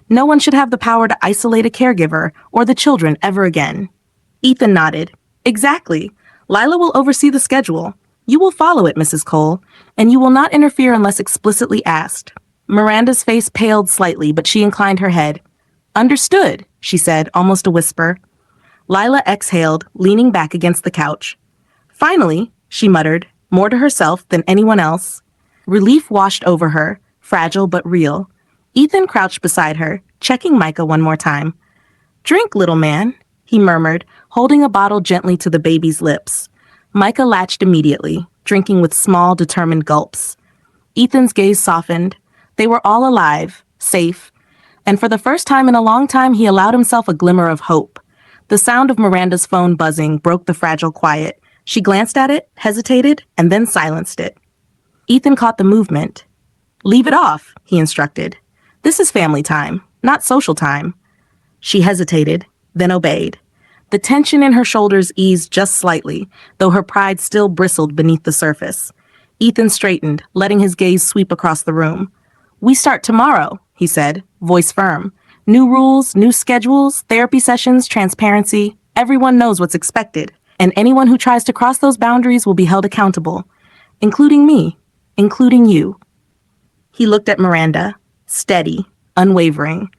No one should have the power to isolate a caregiver or the children ever again. Ethan nodded. Exactly. Lila will oversee the schedule. You will follow it, Mrs. Cole, and you will not interfere unless explicitly asked. Miranda's face paled slightly, but she inclined her head. Understood, she said, almost a whisper. Lila exhaled, leaning back against the couch. Finally, she muttered, more to herself than anyone else. Relief washed over her, fragile but real. Ethan crouched beside her, checking Micah one more time. Drink, little man, he murmured, holding a bottle gently to the baby's lips. Micah latched immediately, drinking with small, determined gulps. Ethan's gaze softened. They were all alive, safe, and for the first time in a long time he allowed himself a glimmer of hope. The sound of Miranda's phone buzzing broke the fragile quiet. She glanced at it, hesitated, and then silenced it. Ethan caught the movement. Leave it off, he instructed. This is family time, not social time. She hesitated, then obeyed. The tension in her shoulders eased just slightly, though her pride still bristled beneath the surface. Ethan straightened, letting his gaze sweep across the room. We start tomorrow, he said, voice firm. New rules, new schedules, therapy sessions, transparency. Everyone knows what's expected, and anyone who tries to cross those boundaries will be held accountable, including me, including you. He looked at Miranda, steady, unwavering.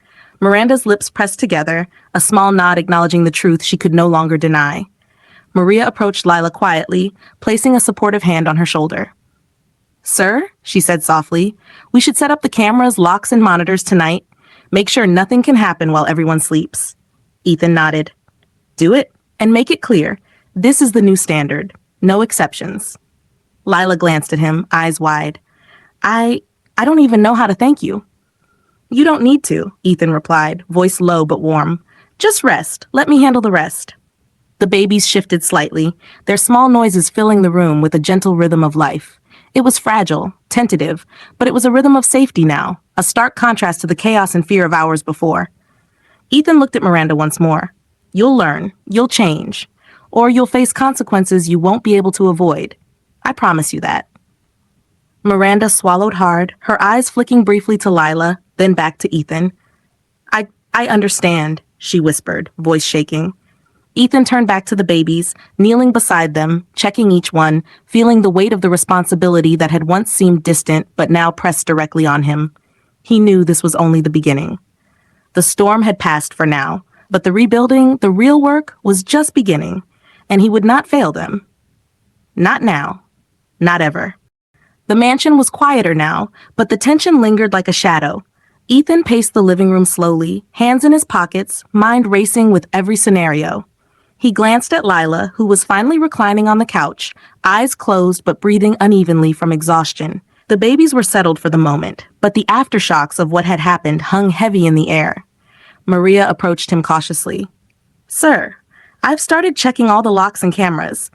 Miranda's lips pressed together, a small nod acknowledging the truth she could no longer deny. Maria approached Lila quietly, placing a supportive hand on her shoulder. Sir, she said softly, we should set up the cameras, locks, and monitors tonight. Make sure nothing can happen while everyone sleeps. Ethan nodded. Do it, and make it clear. This is the new standard. No exceptions. Lila glanced at him, eyes wide. I don't even know how to thank you. You don't need to, Ethan replied, voice low but warm. Just rest. Let me handle the rest. The babies shifted slightly, their small noises filling the room with a gentle rhythm of life. It was fragile, tentative, but it was a rhythm of safety now, a stark contrast to the chaos and fear of hours before. Ethan looked at Miranda once more. You'll learn, you'll change, or you'll face consequences you won't be able to avoid. I promise you that. Miranda swallowed hard, her eyes flicking briefly to Lila, then back to Ethan. I understand, she whispered, voice shaking. Ethan turned back to the babies, kneeling beside them, checking each one, feeling the weight of the responsibility that had once seemed distant but now pressed directly on him. He knew this was only the beginning. The storm had passed for now, but the rebuilding, the real work, was just beginning, and he would not fail them. Not now. Not ever. The mansion was quieter now, but the tension lingered like a shadow. Ethan paced the living room slowly, hands in his pockets, mind racing with every scenario. He glanced at Lila, who was finally reclining on the couch, eyes closed but breathing unevenly from exhaustion. The babies were settled for the moment, but the aftershocks of what had happened hung heavy in the air. Maria approached him cautiously. Sir, I've started checking all the locks and cameras.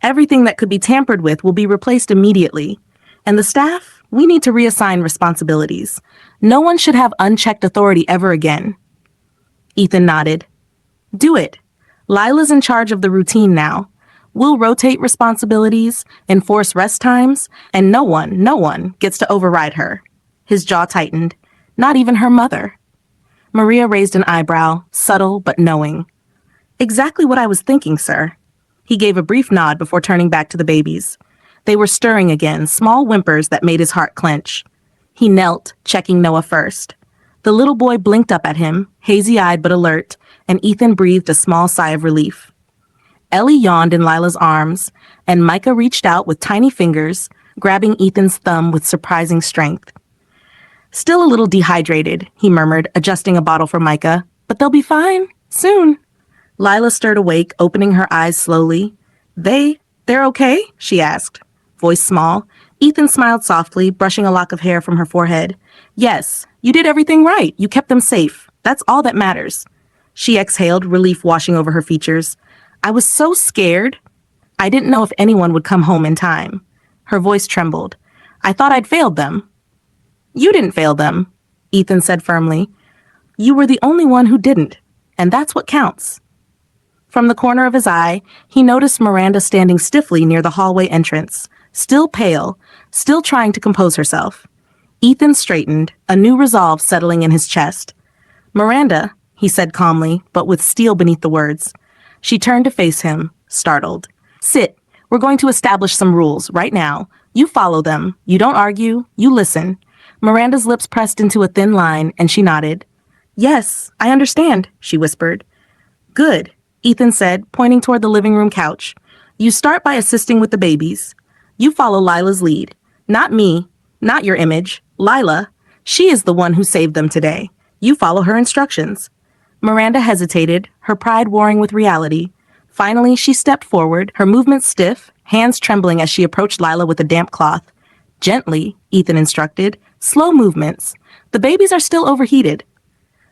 Everything that could be tampered with will be replaced immediately. And the staff, we need to reassign responsibilities. No one should have unchecked authority ever again. Ethan nodded. Do it. Lila's in charge of the routine now. We'll rotate responsibilities, enforce rest times, and no one gets to override her. His jaw tightened. Not even her mother. Maria raised an eyebrow, subtle but knowing. Exactly what I was thinking, sir. He gave a brief nod before turning back to the babies. They were stirring again, small whimpers that made his heart clench. He knelt, checking Noah first. The little boy blinked up at him, hazy-eyed but alert, and Ethan breathed a small sigh of relief. Ellie yawned in Lila's arms, and Micah reached out with tiny fingers, grabbing Ethan's thumb with surprising strength. Still a little dehydrated, he murmured, adjusting a bottle for Micah, but they'll be fine, soon. Lila stirred awake, opening her eyes slowly. They're okay? She asked, voice small. Ethan smiled softly, brushing a lock of hair from her forehead. Yes, you did everything right. You kept them safe. That's all that matters. She exhaled, relief washing over her features. I was so scared. I didn't know if anyone would come home in time. Her voice trembled. I thought I'd failed them. You didn't fail them, Ethan said firmly. You were the only one who didn't, and that's what counts. From the corner of his eye, he noticed Miranda standing stiffly near the hallway entrance, still pale, still trying to compose herself. Ethan straightened, a new resolve settling in his chest. Miranda, he said calmly, but with steel beneath the words. She turned to face him, startled. Sit. We're going to establish some rules right now. You follow them. You don't argue. You listen. Miranda's lips pressed into a thin line, and she nodded. Yes, I understand, she whispered. Good, Ethan said, pointing toward the living room couch. You start by assisting with the babies. You follow Lila's lead. Not me, not your image. Lila. She is the one who saved them today. You follow her instructions. Miranda hesitated, her pride warring with reality. Finally, she stepped forward, her movements stiff, hands trembling as she approached Lila with a damp cloth. Gently, Ethan instructed. Slow movements. The babies are still overheated.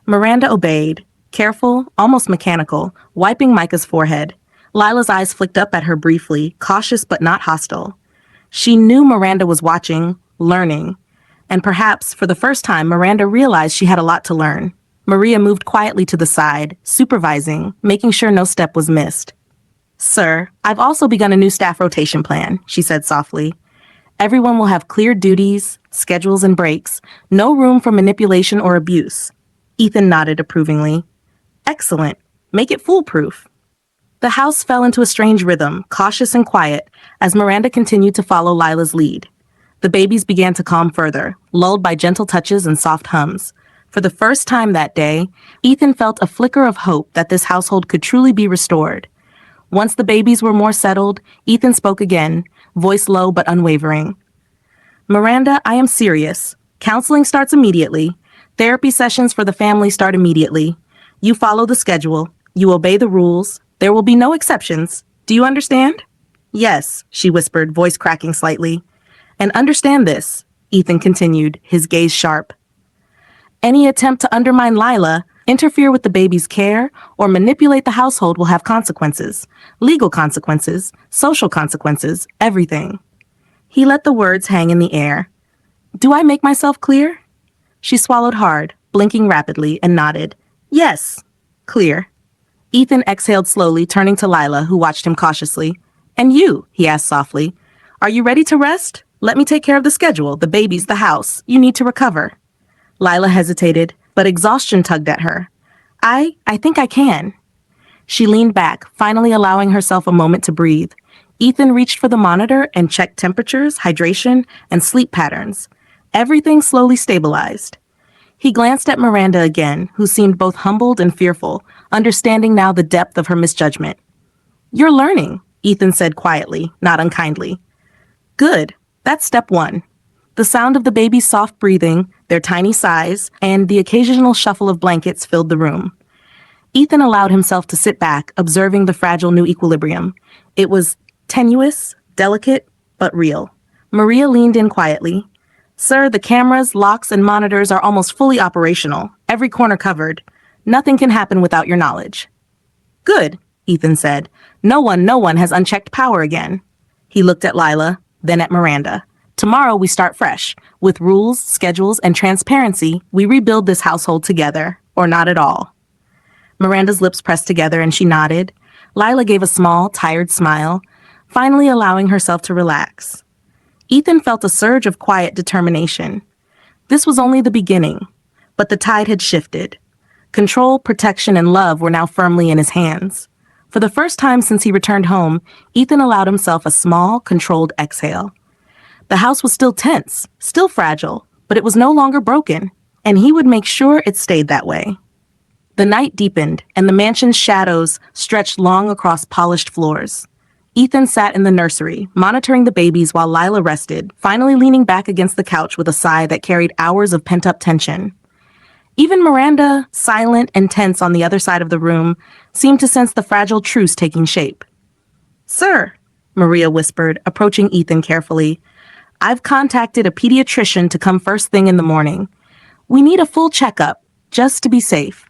Miranda obeyed, careful, almost mechanical, wiping Micah's forehead. Lila's eyes flicked up at her briefly, cautious but not hostile. She knew Miranda was watching, learning, and perhaps, for the first time, Miranda realized she had a lot to learn. Maria moved quietly to the side, supervising, making sure no step was missed. Sir, I've also begun a new staff rotation plan, she said softly. Everyone will have clear duties, schedules, and breaks. No room for manipulation or abuse. Ethan nodded approvingly. Excellent. Make it foolproof. The house fell into a strange rhythm, cautious and quiet, as Miranda continued to follow Lila's lead. The babies began to calm further, lulled by gentle touches and soft hums. For the first time that day, Ethan felt a flicker of hope that this household could truly be restored. Once the babies were more settled, Ethan spoke again, voice low but unwavering. Miranda, I am serious. Counseling starts immediately. Therapy sessions for the family start immediately. You follow the schedule. You obey the rules. There will be no exceptions. Do you understand? Yes, she whispered, voice cracking slightly. And understand this, Ethan continued, his gaze sharp. Any attempt to undermine Lila, interfere with the baby's care, or manipulate the household will have consequences. Legal consequences, social consequences, everything. He let the words hang in the air. Do I make myself clear? She swallowed hard, blinking rapidly, and nodded. Yes, clear. Ethan exhaled slowly, turning to Lila, who watched him cautiously. And you, he asked softly. Are you ready to rest? Let me take care of the schedule, the babies, the house. You need to recover. Lila hesitated, but exhaustion tugged at her. I think I can. She leaned back, finally allowing herself a moment to breathe. Ethan reached for the monitor and checked temperatures, hydration, and sleep patterns. Everything slowly stabilized. He glanced at Miranda again, who seemed both humbled and fearful, understanding now the depth of her misjudgment. You're learning, Ethan said quietly, not unkindly. Good. That's step one. The sound of the baby's soft breathing, their tiny sighs, and the occasional shuffle of blankets filled the room. Ethan allowed himself to sit back, observing the fragile new equilibrium. It was tenuous, delicate, but real. Maria leaned in quietly. Sir, the cameras, locks, and monitors are almost fully operational, every corner covered. Nothing can happen without your knowledge. Good, Ethan said. No one has unchecked power again. He looked at Lila, then at Miranda. Tomorrow we start fresh. With rules, schedules, and transparency, we rebuild this household together, or not at all. Miranda's lips pressed together and she nodded. Lila gave a small, tired smile, finally allowing herself to relax. Ethan felt a surge of quiet determination. This was only the beginning, but the tide had shifted. Control, protection, and love were now firmly in his hands. For the first time since he returned home, Ethan allowed himself a small, controlled exhale. The house was still tense, still fragile, but it was no longer broken, and he would make sure it stayed that way. The night deepened, and the mansion's shadows stretched long across polished floors. Ethan sat in the nursery, monitoring the babies while Lila rested, finally leaning back against the couch with a sigh that carried hours of pent-up tension. Even Miranda, silent and tense on the other side of the room, seemed to sense the fragile truce taking shape. "Sir," Maria whispered, approaching Ethan carefully, "I've contacted a pediatrician to come first thing in the morning. We need a full checkup, just to be safe."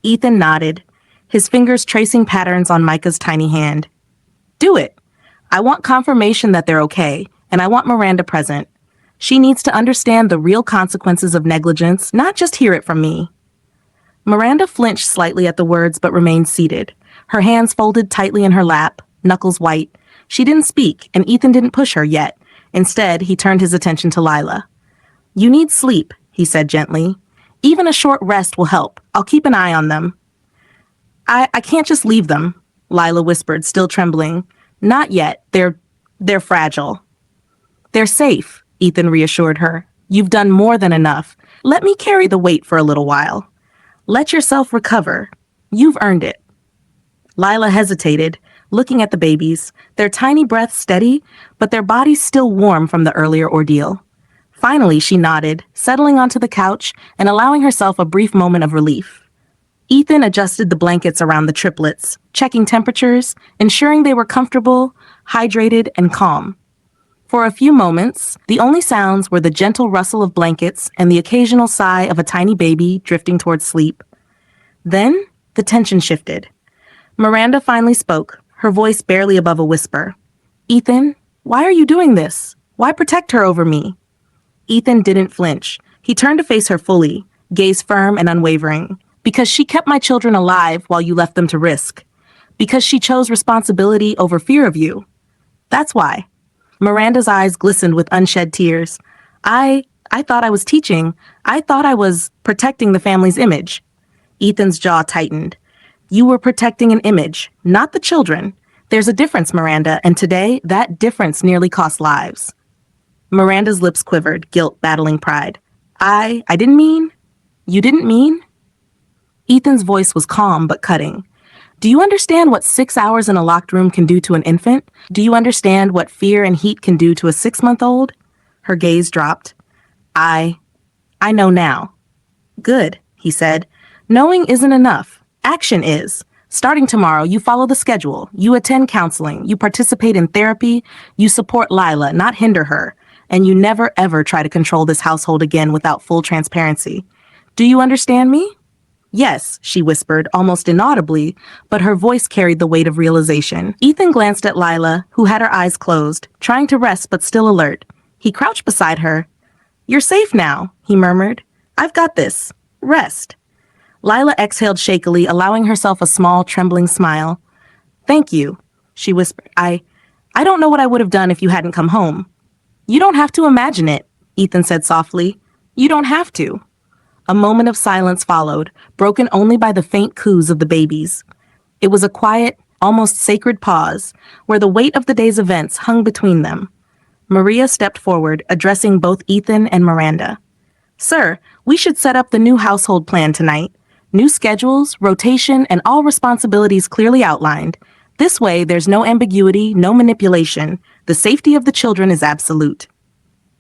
Ethan nodded, his fingers tracing patterns on Micah's tiny hand. "Do it. I want confirmation that they're okay, and I want Miranda present. She needs to understand the real consequences of negligence, not just hear it from me." Miranda flinched slightly at the words but remained seated, her hands folded tightly in her lap, knuckles white. She didn't speak, and Ethan didn't push her yet. Instead, he turned his attention to Lila. "You need sleep," he said gently. "Even a short rest will help. I'll keep an eye on them." I can't just leave them," Lila whispered, still trembling. "Not yet. They're fragile." "They're safe," Ethan reassured her. "You've done more than enough. Let me carry the weight for a little while. Let yourself recover. You've earned it." Lila hesitated, looking at the babies, their tiny breaths steady, but their bodies still warm from the earlier ordeal. Finally, she nodded, settling onto the couch and allowing herself a brief moment of relief. Ethan adjusted the blankets around the triplets, checking temperatures, ensuring they were comfortable, hydrated, and calm. For a few moments, the only sounds were the gentle rustle of blankets and the occasional sigh of a tiny baby drifting towards sleep. Then, the tension shifted. Miranda finally spoke, her voice barely above a whisper. "Ethan, why are you doing this? Why protect her over me?" Ethan didn't flinch. He turned to face her fully, gaze firm and unwavering. "Because she kept my children alive while you left them to risk. Because she chose responsibility over fear of you. That's why." Miranda's eyes glistened with unshed tears. I thought I was teaching. I thought I was protecting the family's image." Ethan's jaw tightened. "You were protecting an image, not the children. There's a difference, Miranda, and today, that difference nearly cost lives." Miranda's lips quivered, guilt battling pride. I didn't mean? You didn't mean?" Ethan's voice was calm but cutting. "Do you understand what 6 hours in a locked room can do to an infant? Do you understand what fear and heat can do to a 6-month-old? Her gaze dropped. I know now." "Good," he said. "Knowing isn't enough. Action is. Starting tomorrow, you follow the schedule. You attend counseling. You participate in therapy. You support Lila, not hinder her. And you never ever try to control this household again without full transparency. Do you understand me?" "Yes," she whispered, almost inaudibly, but her voice carried the weight of realization. Ethan glanced at Lila, who had her eyes closed, trying to rest but still alert. He crouched beside her. "You're safe now," he murmured. "I've got this. Rest." Lila exhaled shakily, allowing herself a small, trembling smile. "Thank you," she whispered. I don't know what I would have done if you hadn't come home." "You don't have to imagine it," Ethan said softly. "You don't have to." A moment of silence followed, broken only by the faint coos of the babies. It was a quiet, almost sacred pause, where the weight of the day's events hung between them. Maria stepped forward, addressing both Ethan and Miranda. "Sir, we should set up the new household plan tonight. New schedules, rotation, and all responsibilities clearly outlined. This way, there's no ambiguity, no manipulation. The safety of the children is absolute."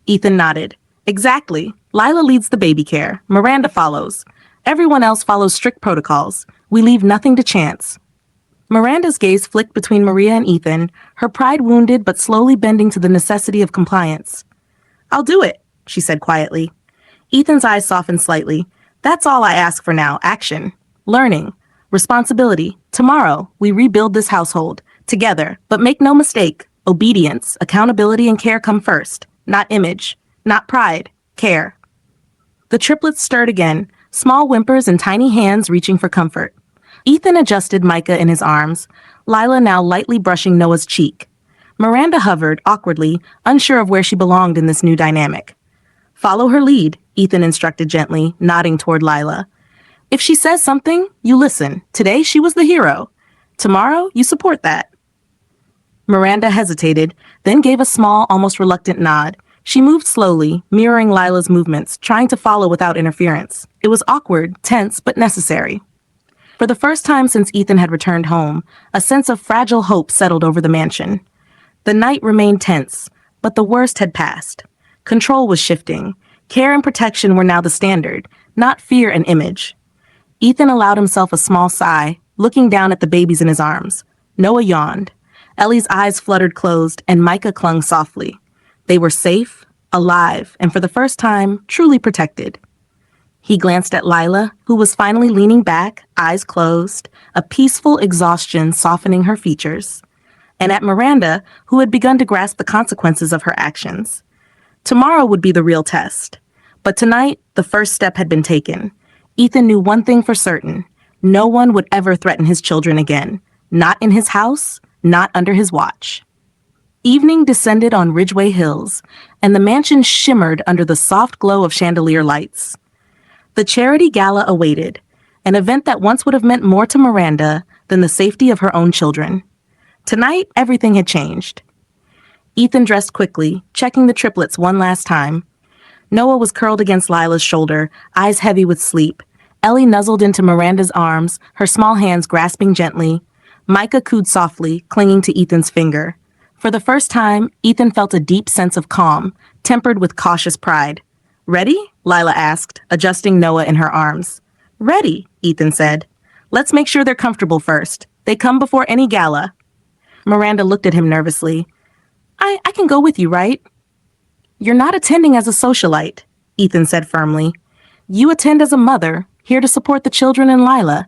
Ethan nodded. "Exactly. Lila leads the baby care. Miranda follows. Everyone else follows strict protocols. We leave nothing to chance." Miranda's gaze flicked between Maria and Ethan, her pride wounded but slowly bending to the necessity of compliance. "I'll do it," she said quietly. Ethan's eyes softened slightly. "That's all I ask for now. Action. Learning. Responsibility. Tomorrow, we rebuild this household. Together. But make no mistake. Obedience, accountability, and care come first. Not image. Not pride. Care." The triplets stirred again, small whimpers and tiny hands reaching for comfort. Ethan adjusted Micah in his arms, Lila now lightly brushing Noah's cheek. Miranda hovered, awkwardly, unsure of where she belonged in this new dynamic. "Follow her lead," Ethan instructed gently, nodding toward Lila. If she says something, you listen. Today, she was the hero. Tomorrow, you support that. Miranda hesitated, then gave a small, almost reluctant nod. She moved slowly, mirroring Lila's movements, trying to follow without interference. It was awkward, tense, but necessary. For the first time since Ethan had returned home, a sense of fragile hope settled over the mansion. The night remained tense, but the worst had passed. Control was shifting. Care and protection were now the standard, not fear and image. Ethan allowed himself a small sigh, looking down at the babies in his arms. Noah yawned. Ellie's eyes fluttered closed, and Micah clung softly. They were safe, alive, and for the first time, truly protected. He glanced at Lila, who was finally leaning back, eyes closed, a peaceful exhaustion softening her features, and at Miranda, who had begun to grasp the consequences of her actions. Tomorrow would be the real test. But tonight, the first step had been taken. Ethan knew one thing for certain. No one would ever threaten his children again. Not in his house, not under his watch. Evening descended on Ridgeway Hills, and the mansion shimmered under the soft glow of chandelier lights. The charity gala awaited, an event that once would have meant more to Miranda than the safety of her own children. Tonight, everything had changed. Ethan dressed quickly, checking the triplets one last time. Noah was curled against Lila's shoulder, eyes heavy with sleep. Ellie nuzzled into Miranda's arms, her small hands grasping gently. Micah cooed softly, clinging to Ethan's finger. For the first time, Ethan felt a deep sense of calm, tempered with cautious pride. "Ready?" Lila asked, adjusting Noah in her arms. "Ready," Ethan said. "Let's make sure they're comfortable first. They come before any gala." Miranda looked at him nervously. I can go with you, right?" "You're not attending as a socialite," Ethan said firmly. "You attend as a mother, here to support the children and Lila.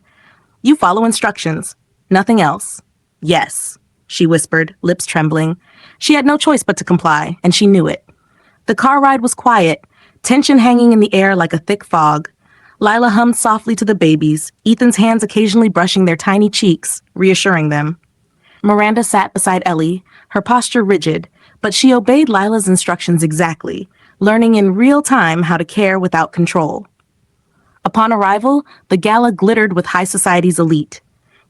You follow instructions. Nothing else." "Yes," she whispered, lips trembling. She had no choice but to comply, and she knew it. The car ride was quiet, tension hanging in the air like a thick fog. Lila hummed softly to the babies, Ethan's hands occasionally brushing their tiny cheeks, reassuring them. Miranda sat beside Ellie, her posture rigid, but she obeyed Lila's instructions exactly, learning in real time how to care without control. Upon arrival, the gala glittered with high society's elite.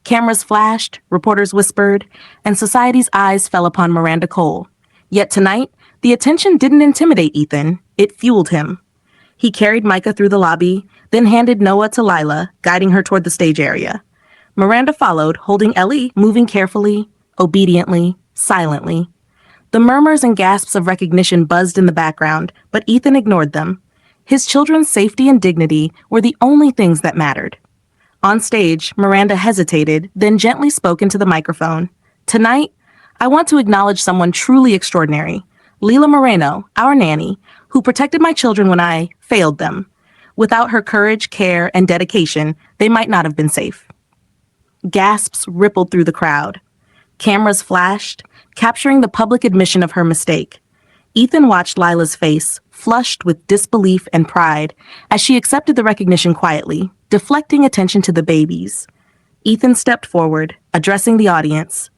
Cameras flashed, reporters whispered, and society's eyes fell upon Miranda Cole. Yet tonight, the attention didn't intimidate Ethan, it fueled him. He carried Micah through the lobby, then handed Noah to Lila, guiding her toward the stage area. Miranda followed, holding Ellie, moving carefully, obediently, silently. The murmurs and gasps of recognition buzzed in the background, but Ethan ignored them. His children's safety and dignity were the only things that mattered. On stage, Miranda hesitated, then gently spoke into the microphone. "Tonight, I want to acknowledge someone truly extraordinary. Leila Moreno, our nanny, who protected my children when I failed them. Without her courage, care, and dedication, they might not have been safe." Gasps rippled through the crowd. Cameras flashed, capturing the public admission of her mistake. Ethan watched Lila's face, flushed with disbelief and pride, as she accepted the recognition quietly, deflecting attention to the babies. Ethan stepped forward, addressing the audience.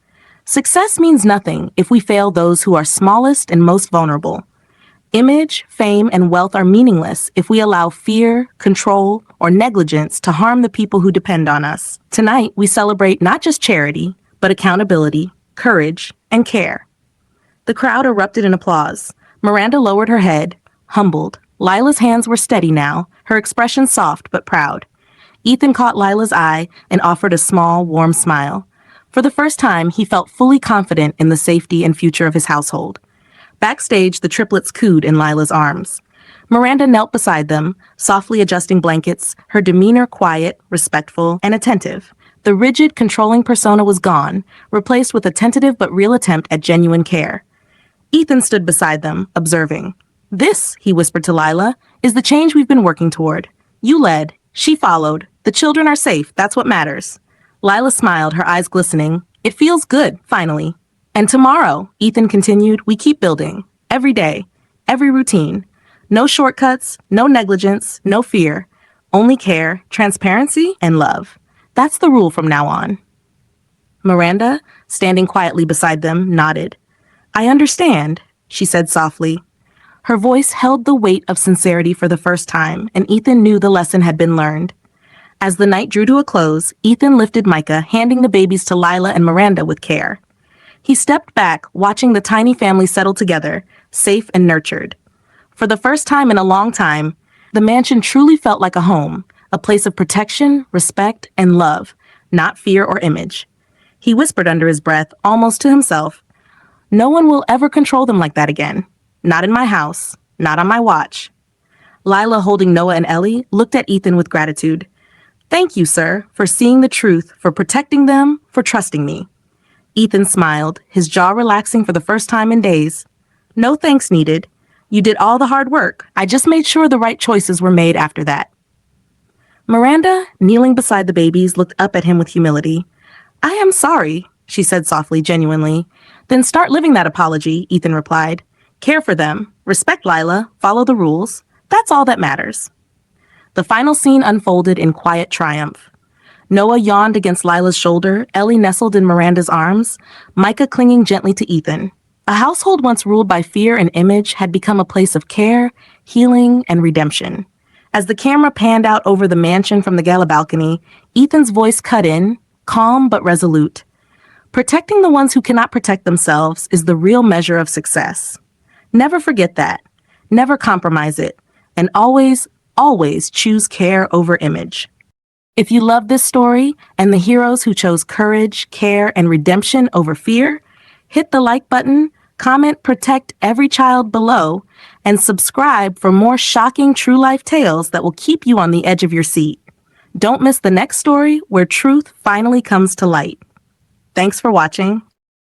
"Success means nothing if we fail those who are smallest and most vulnerable. Image, fame, and wealth are meaningless if we allow fear, control, or negligence to harm the people who depend on us. Tonight, we celebrate not just charity, but accountability, courage, and care." The crowd erupted in applause. Miranda lowered her head, humbled. Lila's hands were steady now, her expression soft but proud. Ethan caught Lila's eye and offered a small, warm smile. For the first time, he felt fully confident in the safety and future of his household. Backstage, the triplets cooed in Lila's arms. Miranda knelt beside them, softly adjusting blankets, her demeanor quiet, respectful, and attentive. The rigid, controlling persona was gone, replaced with a tentative but real attempt at genuine care. Ethan stood beside them, observing. "This," he whispered to Lila, "is the change we've been working toward. You led, she followed. The children are safe, that's what matters." Lila smiled, her eyes glistening. "It feels good, finally." "And tomorrow," Ethan continued, "we keep building. Every day. Every routine. No shortcuts, no negligence, no fear. Only care, transparency, and love. That's the rule from now on." Miranda, standing quietly beside them, nodded. "I understand," she said softly. Her voice held the weight of sincerity for the first time, and Ethan knew the lesson had been learned. As the night drew to a close, Ethan lifted Micah, handing the babies to Lila and Miranda with care. He stepped back, watching the tiny family settle together, safe and nurtured. For the first time in a long time, the mansion truly felt like a home, a place of protection, respect, and love, not fear or image. He whispered under his breath, almost to himself, "No one will ever control them like that again. Not in my house, not on my watch." Lila, holding Noah and Ellie, looked at Ethan with gratitude. "Thank you, sir, for seeing the truth, for protecting them, for trusting me." Ethan smiled, his jaw relaxing for the first time in days. "No thanks needed. You did all the hard work. I just made sure the right choices were made after that." Miranda, kneeling beside the babies, looked up at him with humility. "I am sorry," she said softly, genuinely. "Then start living that apology," Ethan replied. "Care for them, respect Lila, follow the rules. That's all that matters." The final scene unfolded in quiet triumph. Noah yawned against Lila's shoulder, Ellie nestled in Miranda's arms, Micah clinging gently to Ethan. A household once ruled by fear and image had become a place of care, healing, and redemption. As the camera panned out over the mansion from the gala balcony, Ethan's voice cut in, calm but resolute. Protecting the ones who cannot protect themselves is the real measure of success. Never forget that. Never compromise it. And always, always choose care over image. If you love this story and the heroes who chose courage, care, and redemption over fear, hit the like button, comment "Protect Every Child" below, and subscribe for more shocking true life tales that will keep you on the edge of your seat. Don't miss the next story where truth finally comes to light. Thanks for watching.